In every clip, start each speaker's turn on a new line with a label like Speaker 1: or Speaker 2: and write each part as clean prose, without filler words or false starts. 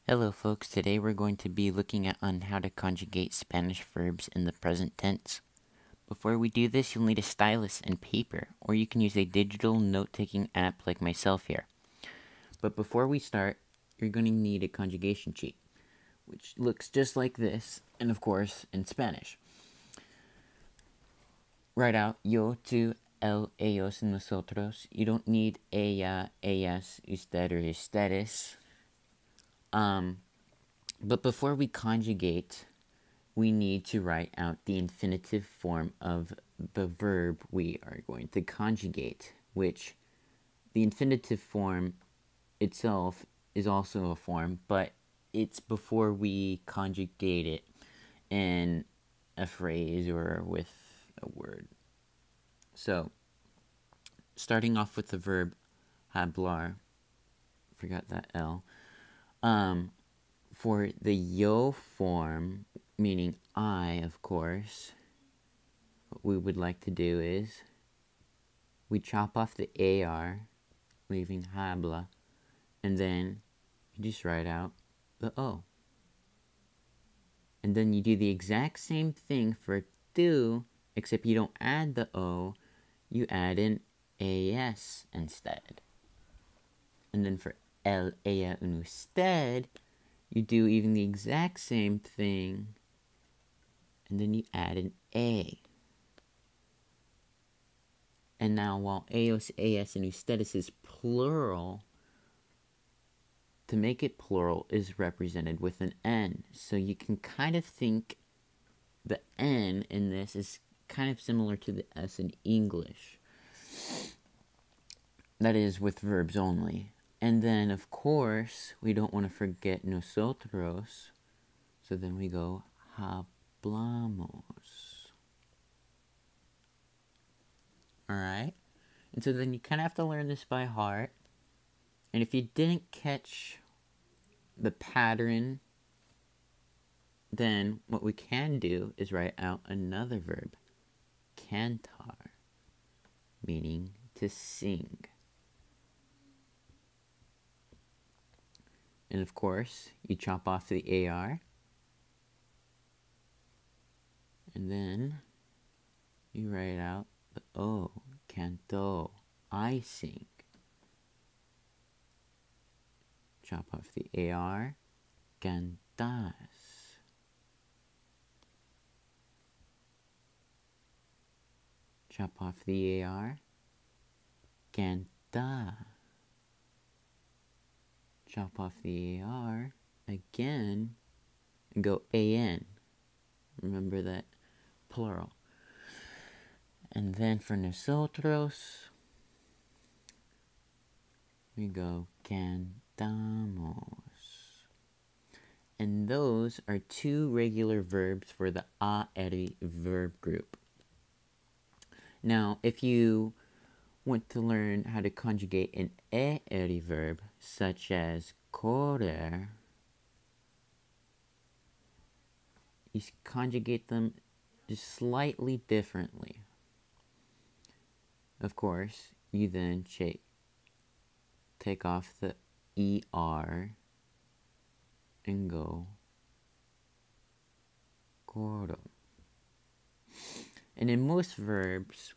Speaker 1: Hello folks, today we're going to be looking at how to conjugate Spanish verbs in the present tense. Before we do this, you'll need a stylus and paper, or you can use a digital note-taking app like myself here. But before we start, you're going to need a conjugation cheat, which looks just like this, and of course, in Spanish. Write out yo, tú, él, ellos, nosotros. You don't need ella, ellas, usted, or ustedes. But before we conjugate, we need to write out the infinitive form of the verb we are going to conjugate, which the infinitive form itself is also a form, but it's before we conjugate it in a phrase or with a word. So, starting off with the verb hablar, forgot that L, for the yo form, meaning I, of course, what we would like to do is we chop off the AR, leaving habla, and then you just write out the O. And then you do the exact same thing for tú, except you don't add the O, you add an AS instead. And then for él, ella, and usted, you do even the exact same thing, and then you add an A. And now, while ellos, ellas, and ustedes is plural, to make it plural is represented with an N. So you can kind of think the N in this is kind of similar to the S in English. That is, with verbs only. And then, of course, we don't want to forget nosotros. So then we go hablamos. Alright? And so then you kind of have to learn this by heart. And if you didn't catch the pattern, then what we can do is write out another verb, cantar, meaning to sing. And of course, you chop off the AR, and then you write out the O, canto, I sing. Chop off the AR, cantas. Chop off the AR, canta. Chop off the AR again, and go AN. Remember that plural. And then for nosotros, we go cantamos. And those are two regular verbs for the a-eri verb group. Now, if you want to learn how to conjugate an e-eri verb, such as correr, you conjugate them just slightly differently. Of course, you then take off the ER and go corro. And in most verbs,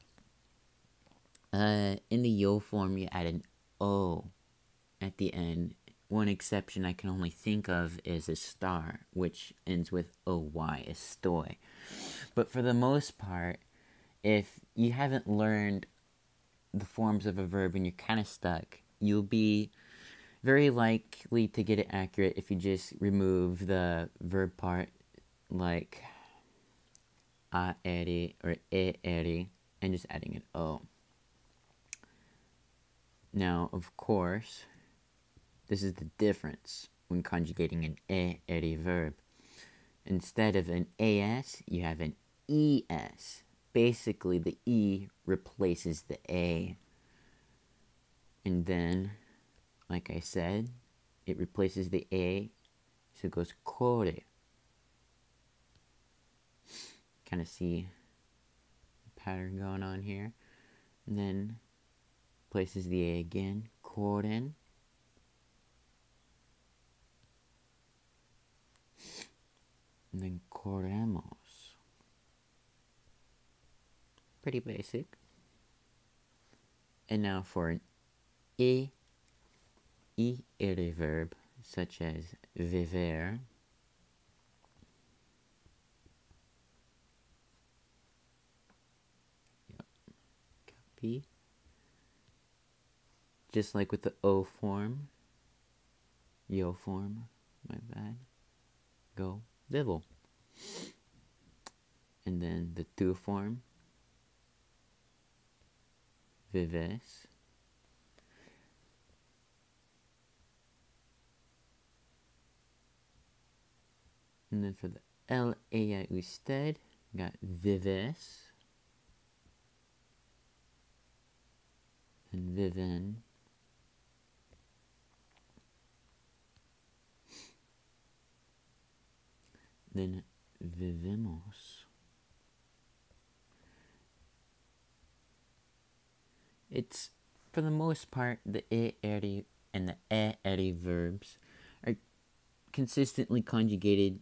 Speaker 1: in the yo form, you add an O at the end. One exception I can only think of is a star, which ends with OY, estoy. But for the most part, if you haven't learned the forms of a verb and you're kind of stuck, you'll be very likely to get it accurate if you just remove the verb part, like a-eri or e-eri, and just adding an O. Now, of course, this is the difference when conjugating an e-eri verb. Instead of an AS, you have an ES. Basically, the E replaces the A. And then, like I said, it replaces the A, so it goes corre. Kind of see the pattern going on here. And then places the A again, corren. And then corremos. Pretty basic. And now for an ere verb, such as viver. Yep. Copy. Just like with the O form, yo form, my bad, go, vivel. And then the tu form, vives. And then for the ella usted, got vives and viven. Then vivimos. It's, for the most part, the eri and the eri verbs are consistently conjugated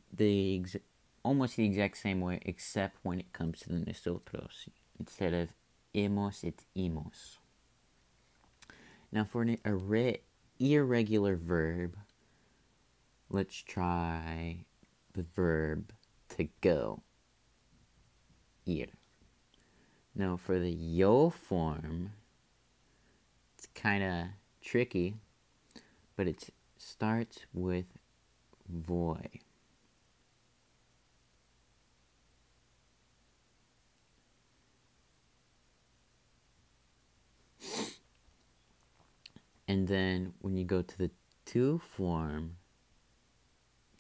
Speaker 1: almost the exact same way, except when it comes to the nosotros. Instead of hemos, it's imos. Now for an irregular verb, let's try the verb to go. Ir. Now for the yo form, it's kind of tricky, but it starts with voy. And then when you go to the tu form,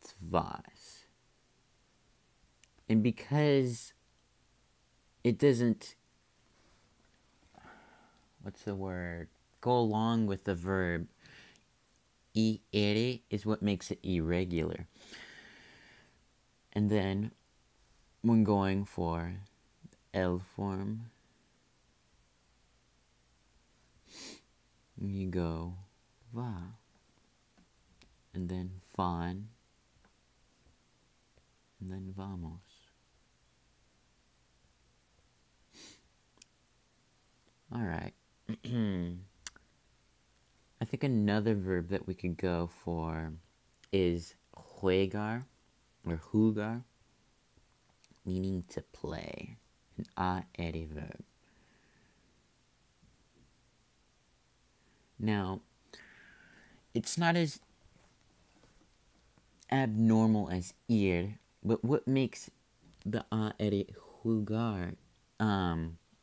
Speaker 1: it's vas. And because it doesn't, go along with the verb, ere is what makes it irregular. And then when going for L form, you go va, and then van, and then vamos. Alright. I think another verb that we could go for is juegar or jugar, meaning to play. An ere verb. Now, it's not as abnormal as ir, but what makes the ere jugar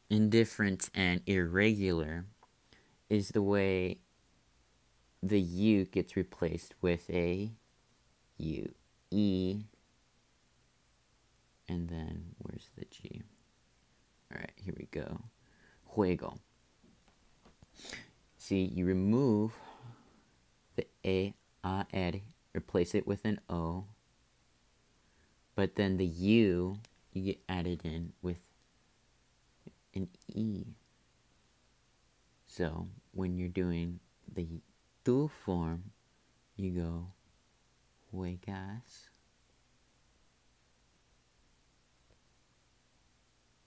Speaker 1: indifferent and irregular is the way the U gets replaced with a U. E. And then, where's the G? Alright, here we go. Juego. See, you remove the a, replace it with an O, but then the U, you get added in with an E. So, when you're doing the tu form, you go juegas,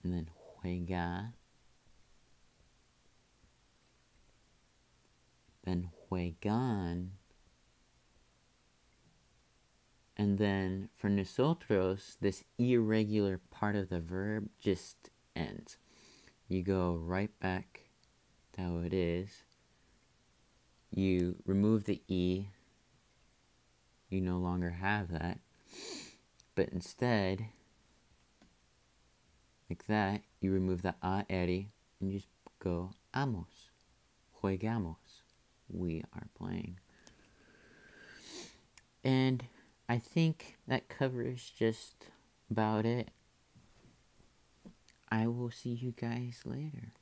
Speaker 1: and then juega, then juegan, and then for nosotros, this irregular part of the verb just ends. You go right back to how it is. You remove the E, you no longer have that, but instead, like that, you remove the ere and you just go amos, juegamos, we are playing. And I think that covers just about it. I will see you guys later.